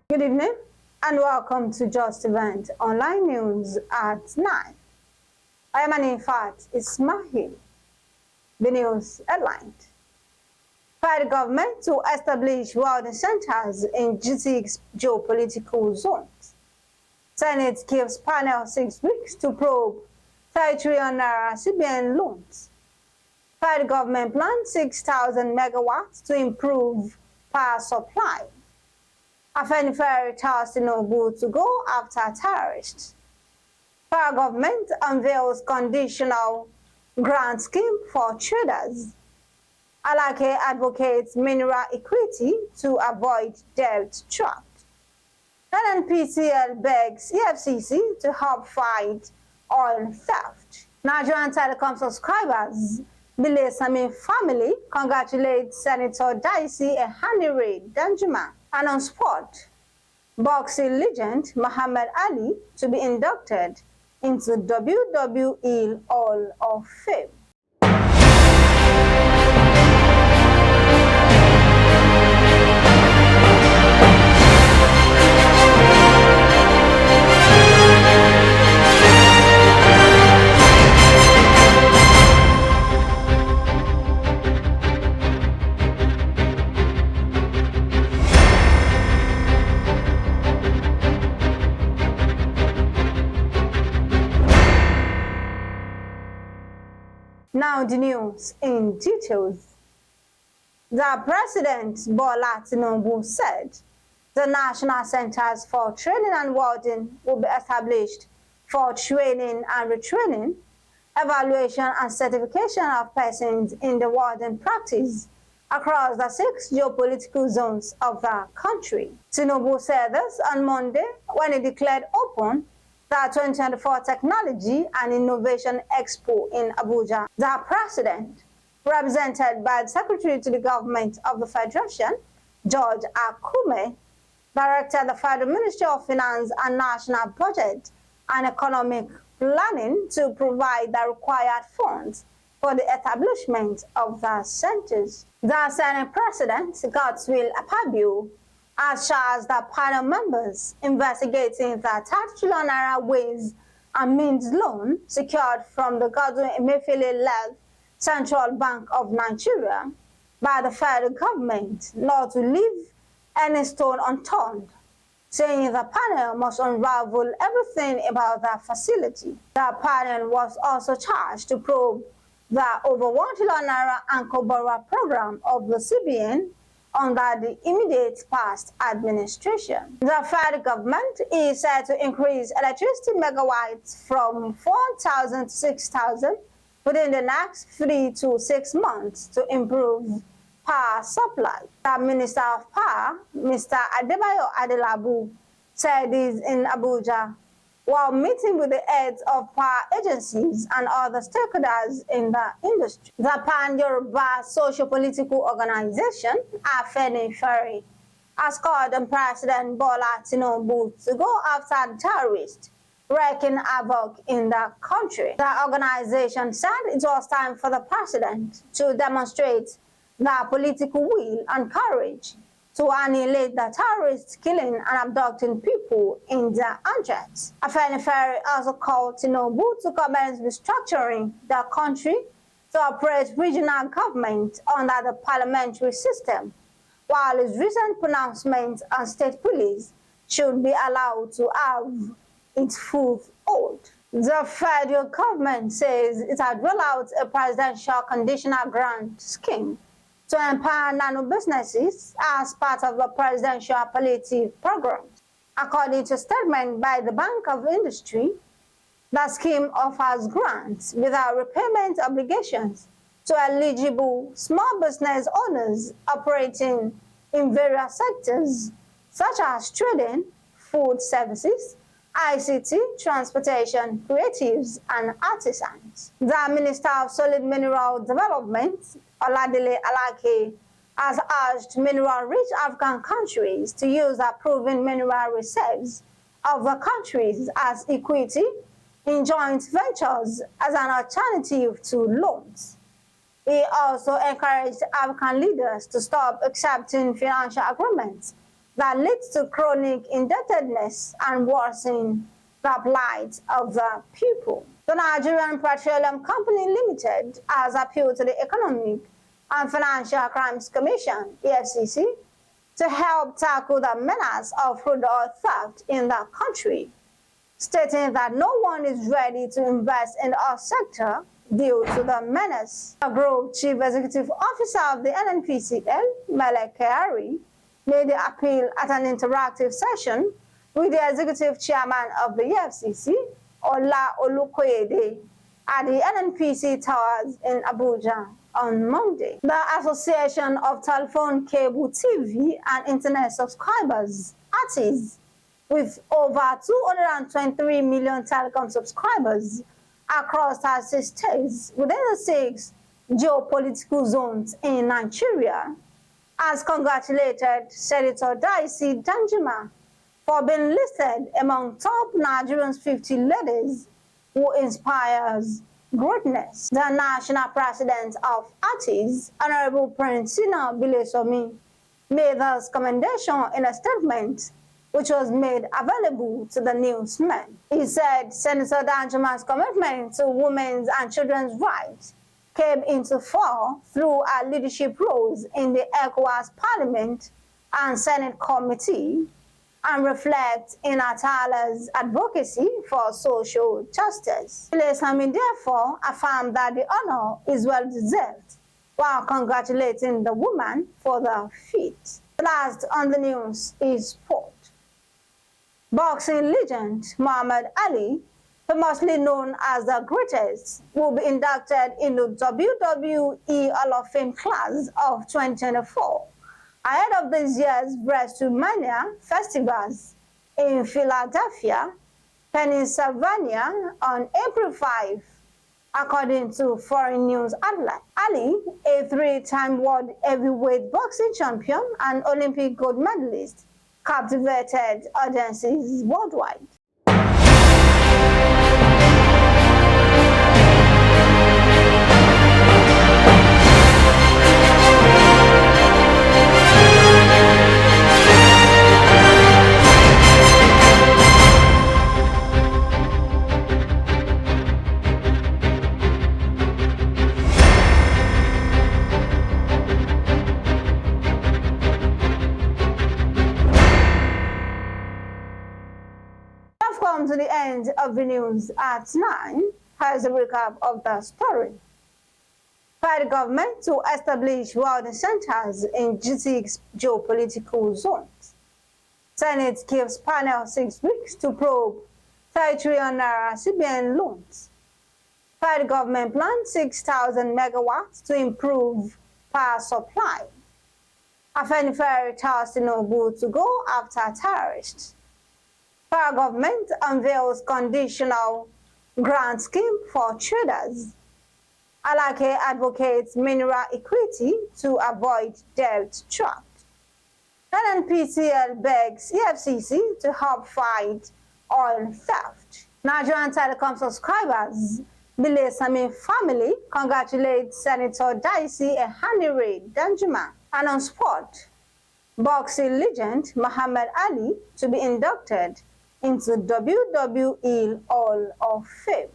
Good evening and welcome to Justeventonline News at 9. I am Afenifere Ismail. The news headlined. By the government to establish welding centers in G6 geopolitical zones. Senate gives panel 6 weeks to probe N30tn CBN loans. By the government plans 6,000 megawatts to improve power supply. Afenifere tells Tinubu to go after terrorists. Our government unveils conditional grant scheme for traders. Alake advocates mineral equity to avoid debt trap. NNPCL begs EFCC to help fight oil theft. Nigerian Telecom subscribers, Bilesami family congratulates Senator Daisy Afenifere Danjuma. And on sport, boxing legend Muhammad Ali to be inducted into WWE Hall of Fame. Now the news in details. The President Bola Tinubu said the National Centers for Training and Welding will be established for training and retraining, evaluation and certification of persons in the welding practice across the 6 geopolitical zones of the country. Tinubu said this on Monday when he declared open the 2024 Technology and Innovation Expo in Abuja. The President, represented by the Secretary to the Government of the Federation, George Akume, directed the Federal Ministry of Finance and National Budget and Economic Planning to provide the required funds for the establishment of the centers. The Senate President, Godswill Akpabio, has charged the panel members investigating the N30tn Ways and Means loan secured from the Godwin Emefiele-led Central Bank of Nigeria by the federal government not to leave any stone unturned, saying the panel must unravel everything about the facility. The panel was also charged to probe the over 1 trillion naira anchor borrower program of the CBN under the immediate past administration. The federal government is set to increase electricity megawatts from 4,000 to 6,000 within the next 3 to 6 months to improve power supply. The Minister of Power, Mr. Adebayo Adelabu, said this in Abuja while meeting with the heads of power agencies and other stakeholders in the industry. The Pan-Yoruba socio-political organization, Afenifere, has called on President Bola Tinubu to go after the terrorists wreaking havoc in the country. The organization said it was time for the president to demonstrate the political will and courage to annihilate the terrorists killing and abducting people in their hundreds. Afenifere also called Tinubu to commence restructuring the country to operate regional government under the parliamentary system, while his recent pronouncements on state police should be allowed to have its full hold. The federal government says it had rolled out a presidential conditional grant scheme to empower nano businesses as part of the presidential palliative program. According to a statement by the Bank of Industry, the scheme offers grants without repayment obligations to eligible small business owners operating in various sectors such as trading, food services, ICT, transportation, creatives, and artisans. The Minister of Solid Mineral Development, Alake, has urged mineral-rich African countries to use their proven mineral reserves of the countries as equity in joint ventures as an alternative to loans. He also encouraged African leaders to stop accepting financial agreements that leads to chronic indebtedness and worsening the plight of the people. The Nigerian Petroleum Company Limited has appealed to the Economic and Financial Crimes Commission, EFCC, to help tackle the menace of crude oil theft in the country, stating that no one is ready to invest in the oil sector due to the menace. The Group Chief Executive Officer of the NNPCL, Alake, made the appeal at an interactive session with the Executive Chairman of the EFCC, Ola Olukoyede, at the NNPC Towers in Abuja on Monday. The Association of Telephone, Cable TV and Internet Subscribers, ATIS, with over 223 million telecom subscribers across 36 states within the 6 geopolitical zones in Nigeria, has congratulated Senator Daisy Danjuma for being listed among top Nigerians 50 ladies who inspires greatness. The national president of ATIS, Honorable Prince Sina Bilesomi, made this commendation in a statement which was made available to the newsmen. He said Senator Danjuma's commitment to women's and children's rights came into force through her leadership roles in the ECOWAS Parliament and Senate Committee, and reflects in her tireless advocacy for social justice. Bilesomi therefore affirmed that the honor is well deserved, while congratulating the woman for the feat. Last on the news is sport. Boxing legend Muhammad Ali, famously known as the greatest, will be inducted into WWE Hall of Fame class of 2024 ahead of this year's WrestleMania festivals in Philadelphia, Pennsylvania on April 5, according to foreign news outlet. Ali, a 3-time world heavyweight boxing champion and Olympic gold medalist, captivated audiences worldwide. Come to the end of the news at 9. Here's a recap of the story. By the government to establish welding centers in G6 geopolitical zones. Senate gives panel 6 weeks to probe N30tn CBN loans. By the government plans 6,000 megawatts to improve power supply. Afenifere tells Tinubu to go after terrorists. Federal government unveils conditional grant scheme for traders. Alake advocates mineral equity to avoid debt trap. NNPCL begs EFCC to help fight oil theft. Nigerian telecom subscribers, Bilesomi family congratulates Senator Daisy Danjuma. And on sport, boxing legend Muhammad Ali to be inducted into WWE Hall of Fame.